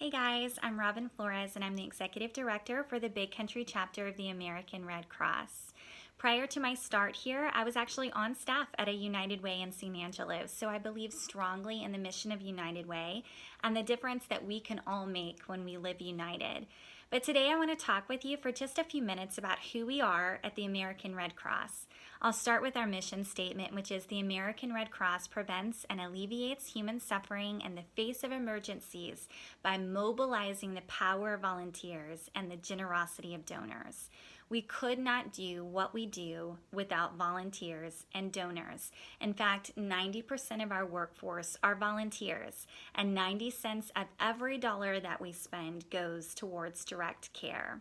Hey guys, I'm Robyn Flores and I'm the Executive Director for the Big Country chapter of the American Red Cross. Prior to my start here, I was actually on staff at a United Way in San Angelo, so I believe strongly in the mission of United Way and the difference that we can all make when we live united. But today I want to talk with you for just a few minutes about who we are at the American Red Cross. I'll start with our mission statement, which is the American Red Cross prevents and alleviates human suffering in the face of emergencies by mobilizing the power of volunteers and the generosity of donors. We could not do what we do without volunteers and donors. In fact, 90% of our workforce are volunteers, and 90 cents of every dollar that we spend goes towards direct care.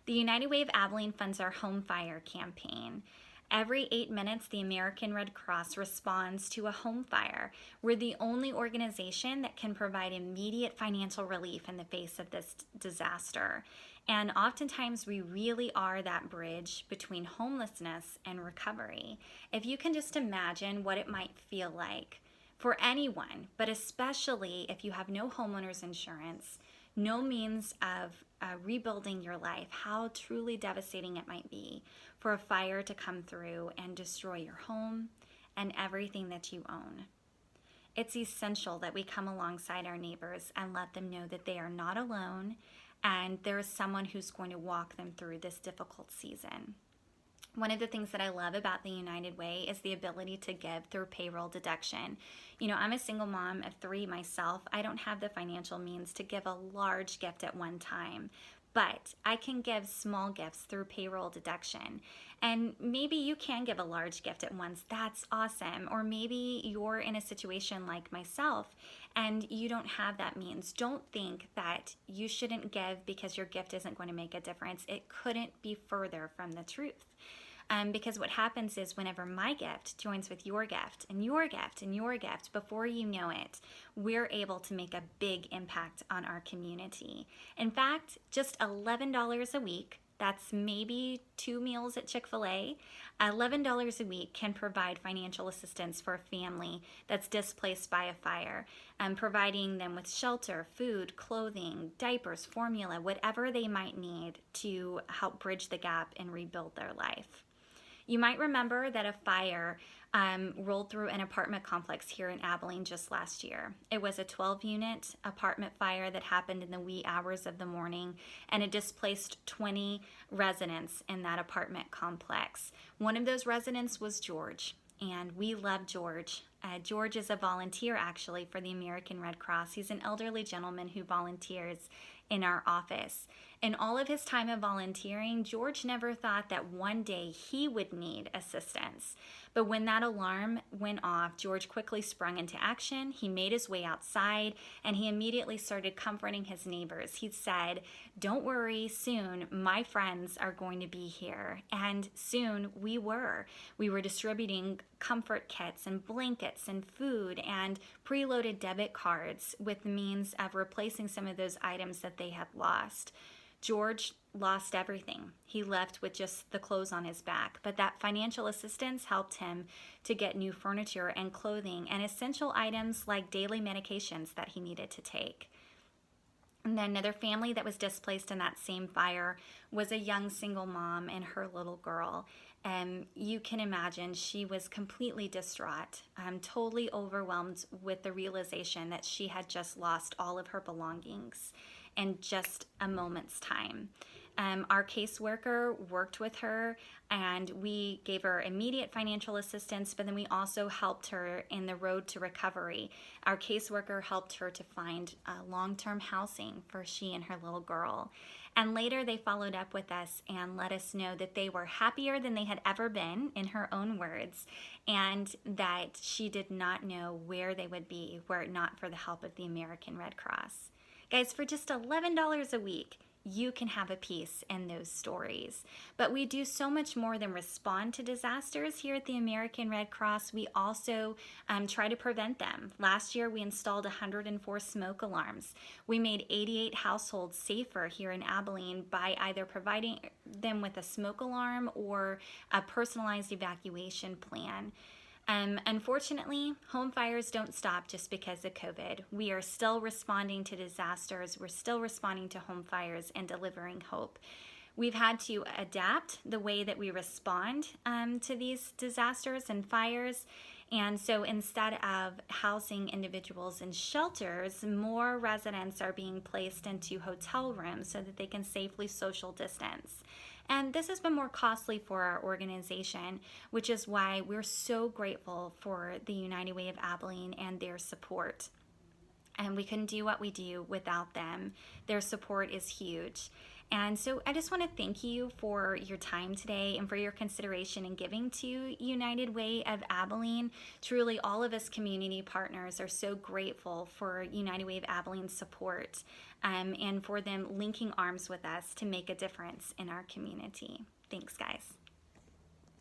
The United Way of Abilene funds our Home Fire campaign. Every 8 minutes, the American Red Cross responds to a home fire. We're the only organization that can provide immediate financial relief in the face of this disaster. And oftentimes, we really are that bridge between homelessness and recovery. If you can just imagine what it might feel like for anyone, but especially if you have no homeowner's insurance, no means of rebuilding your life, how truly devastating it might be for a fire to come through and destroy your home and everything that you own. It's essential that we come alongside our neighbors and let them know that they are not alone and there is someone who's going to walk them through this difficult season. One of the things that I love about the United Way is the ability to give through payroll deduction. You know, I'm a single mom of 3 myself. I don't have the financial means to give a large gift at one time, but I can give small gifts through payroll deduction. And maybe you can give a large gift at once. That's awesome. Or maybe you're in a situation like myself and you don't have that means. Don't think that you shouldn't give because your gift isn't going to make a difference. It couldn't be further from the truth. Because what happens is whenever my gift joins with your gift and your gift and your gift, before you know it, we're able to make a big impact on our community. In fact, just $11 a week, that's maybe 2 meals at Chick-fil-A, $11 a week can provide financial assistance for a family that's displaced by a fire, providing them with shelter, food, clothing, diapers, formula, whatever they might need to help bridge the gap and rebuild their life. You might remember that a fire rolled through an apartment complex here in Abilene just last year. It was a 12-unit apartment fire that happened in the wee hours of the morning, and it displaced 20 residents in that apartment complex. One of those residents was George, and we love George. George is a volunteer actually for the American Red Cross. He's an elderly gentleman who volunteers in our office. In all of his time of volunteering, George never thought that one day he would need assistance. But when that alarm went off, George quickly sprung into action. He made his way outside and he immediately started comforting his neighbors. He said, "Don't worry, soon my friends are going to be here." And soon we were. We were distributing comfort kits and blankets and food and preloaded debit cards with the means of replacing some of those items that they had lost. George lost everything. He left with just the clothes on his back, but that financial assistance helped him to get new furniture and clothing and essential items like daily medications that he needed to take. And then another family that was displaced in that same fire was a young single mom and her little girl. You can imagine she was completely distraught, totally overwhelmed with the realization that she had just lost all of her belongings in just a moment's time. Our caseworker worked with her and we gave her immediate financial assistance, but then we also helped her in the road to recovery. Our caseworker helped her to find long-term housing for she and her little girl. And later they followed up with us and let us know that they were happier than they had ever been, in her own words, and that she did not know where they would be were it not for the help of the American Red Cross. Guys, for just $11 a week, you can have a piece in those stories. But we do so much more than respond to disasters here at the American Red Cross. We also try to prevent them. Last year, we installed 104 smoke alarms. We made 88 households safer here in Abilene by either providing them with a smoke alarm or a personalized evacuation plan. Unfortunately, home fires don't stop just because of COVID. We are still responding to disasters. We're still responding to home fires and delivering hope. We've had to adapt the way that we respond to these disasters and fires. And so instead of housing individuals in shelters, more residents are being placed into hotel rooms so that they can safely social distance. And this has been more costly for our organization, which is why we're so grateful for the United Way of Abilene and their support. And we couldn't do what we do without them. Their support is huge. And so I just want to thank you for your time today and for your consideration and giving to United Way of Abilene. Truly, all of us community partners are so grateful for United Way of Abilene's support and for them linking arms with us to make a difference in our community. Thanks, guys.